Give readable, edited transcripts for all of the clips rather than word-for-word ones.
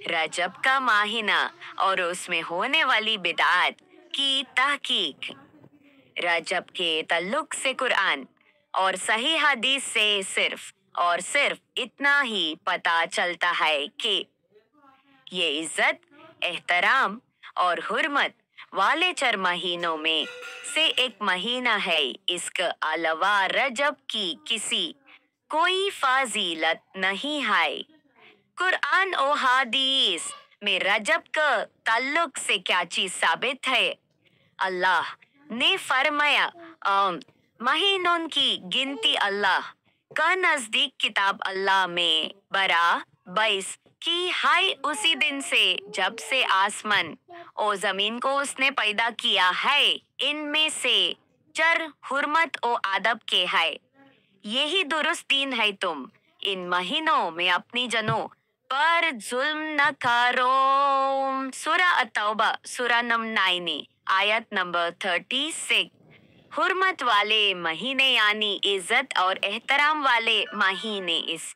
रजब का महीना और उसमें होने वाली बिदात की तहकीक। रजब के ताल्लुक से कुरान और सही हदीस से सिर्फ और सिर्फ इतना ही पता चलता है कि ये इज्जत, एहतराम और हुर्मत वाले 4 महीनों में से एक महीना है। इसके अलावा रजब की किसी कोई फाजीलत नहीं है। कुरान और हदीस में रजब का ताल्लुक से क्या चीज साबित है? अल्लाह ने फरमाया, महीनों की गिनती अल्लाह का नजदीक किताब अल्लाह में बरा 22 की है उसी दिन से जब से आसमान और जमीन को उसने पैदा किया है। इनमें से 4 हुर्मत और अदब के है। यही दुरुस्त दीन है। तुम इन महीनों में अपनी जनों पर जुल्म न करो। सूरा अत-तौबा सूरा नंबर 9 आयत नंबर 36। हुर्मत वाले महीने यानी इज्जत और एहतराम वाले महीने। इस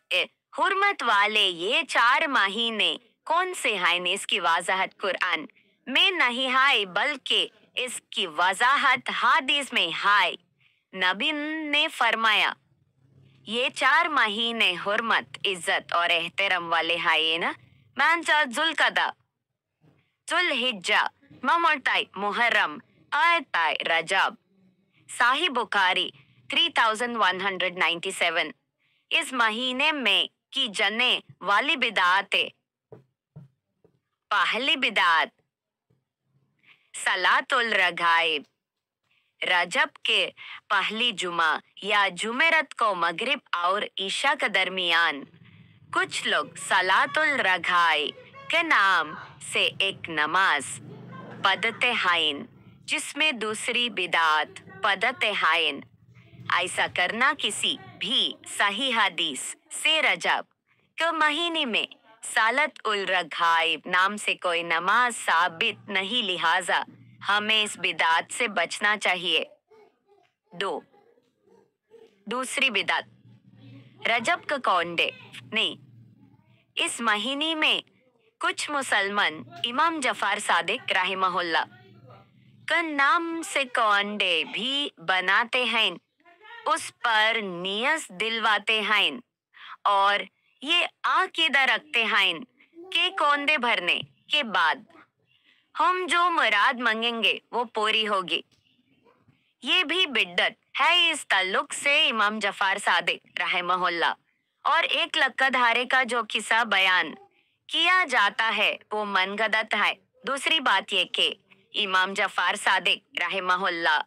हुर्मत वाले ये 4 महीने कौन से हैं? इसकी वजाहत कुरान में नहीं है बल्कि इसकी वजाहत हदीस में है। नबी ने फरमाया, ये 4 महीने हुर्मत, इज्जत और एहतराम वाले हैं ना। मानचा जुल्कदा, जुल्हिज्जा, ममरताई, मुहर्रम, आयताई, रजब। साहिब बुखारी 3197। इस महीने में की जाने वाली बिदातें। पहली बिदात सलातुल रगाइब। रजब के पहली जुमा या जुमेरत को मगरिब और ईशा के दरमियान कुछ लोग सलातुल रगाई के नाम से एक नमाज पढ़ते हैं, जिसमें दूसरी बिदात पढ़ते हैं। ऐसा करना किसी भी सही हदीस से रजब के महीने में सलात उल रगाइब नाम से कोई नमाज साबित नहीं, लिहाजा हमें इस बिदात से बचना चाहिए। 2. दूसरी बिदात रजब का कौंडे नहीं। इस महीने में कुछ मुसलमान इमाम जफर सादिक रहमहुल्लाह का नाम से कौंडे भी बनाते हैं, उस पर नियत दिलवाते हैं और ये अकीदा रखते हैं कि कौंडे भरने के बाद हम जो मुराद मांगेंगे वो पूरी होगी। ये भी बिद्दत है। इस ताल्लुक से इमाम जफर सादिक रहमहुल्लाह और एक लक्काधारे का जो किस्सा बयान किया जाता है वो मनगढ़ंत है। दूसरी बात ये कि इमाम जफर सादिक रहमहुल्लाह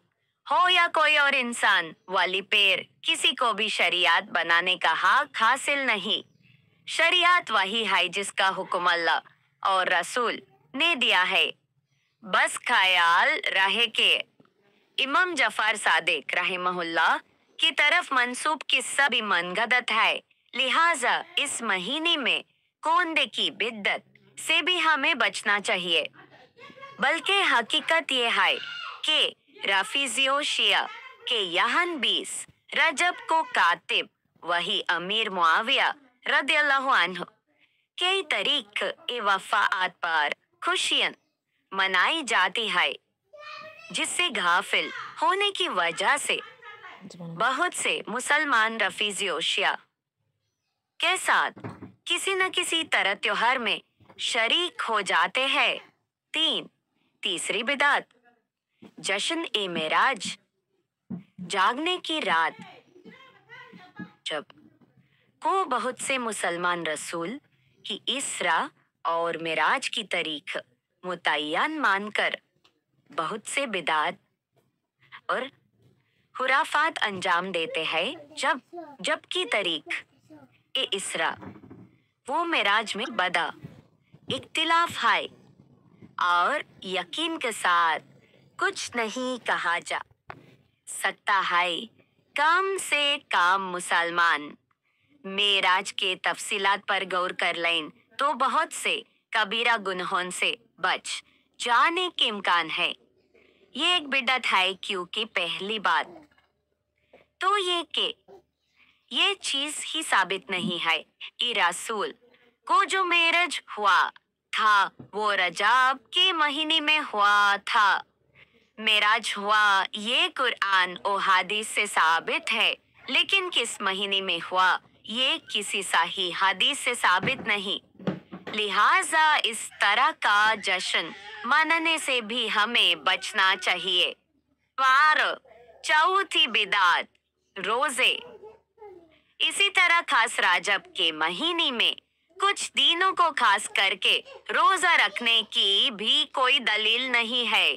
हो या कोई और इंसान, वाली पैर किसी को भी शरीयत बनाने का हक हासिल नहीं। शरीयत वही है जिसका हुक्म अल्लाह और रसूल ने दिया है। बस ख्याल रहे कि इमाम जफर सादिक रहमहुल्लाह की तरफ मंसूब किस्सा भी मनगढ़ंत है, लिहाजा इस महीने में कौंडे की बिद्दत से भी हमें बचना चाहिए। बल्कि हकीकत ये है कि रफीजियो शिया के यहाँ 20 रजब को कातिब वही अमीर मुआविया रदियल्लाहु अन्हु के तरीक ए वफात पर खुशियां मनाई जाती है, जिससे गाफिल होने की वजह से बहुत से मुसलमान रफीजियो शिया के साथ किसी न किसी तरह त्योहार में शरीक हो जाते हैं। 3. तीसरी बिदात जश्न ए मेराज। जागने की रात, जब को बहुत से मुसलमान रसूल की इसरा और मेराज की तारीख मुतय्यन मानकर बहुत से बिदात और खुराफात अंजाम देते हैं। जब की तारीख ए इसरा वो मेराज में बड़ा इख्तिलाफ है और यकीन के साथ कुछ नहीं कहा जा सकता है। कम से कम मुसलमान मेराज के तफसीलात पर गौर कर लें तो बहुत से कबीरा गुनाहों से बच जाने के इम्कान है। ये एक बिदअत है, क्योंकि पहली बात तो ये कि ये चीज ही साबित नहीं है कि रसूल को जो मेराज हुआ था वो रजब के महीने में हुआ था। मेराज हुआ ये कुरान और हदीस से साबित है, लेकिन किस महीने में हुआ ये किसी सही हदीस से साबित नहीं। लिहाजा इस तरह का जश्न मनाने से भी हमें बचना चाहिए। चौथी बिदात, रोजे। इसी तरह खास रजब के महीने में कुछ दिनों को खास करके रोजा रखने की भी कोई दलील नहीं है।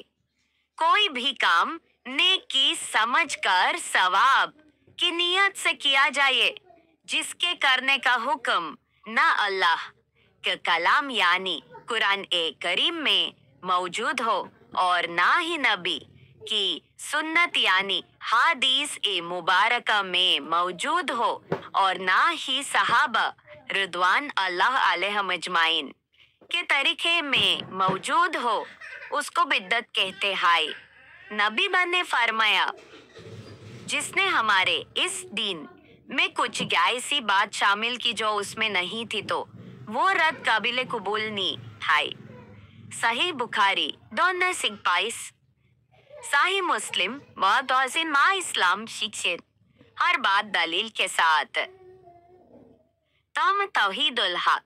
कोई भी काम नेकी समझकर सवाब की नियत से किया जाए, जिसके करने का हुक्म ना अल्लाह के कलाम यानी कुरान ए करीम में मौजूद हो और ना ही नबी की सुन्नत यानी हदीस ए मुबारका में मौजूद हो और ना ही सहाबा रिदवान अल्लाह अलैहिम अजमाइन के तरीके में मौजूद हो, उसको बिद्दत कहते हैं। नबी ने फरमाया, जिसने हमारे इस दीन में कुछ ऐसी बात शामिल की जो उसमें नहीं थी तो वो रद्द काबिल कबूल नहीं है। सही बुखारी 222, सही मुस्लिम व मा इस्लाम शिक्षित हर बात दलील के साथ। तौहीदुल हक।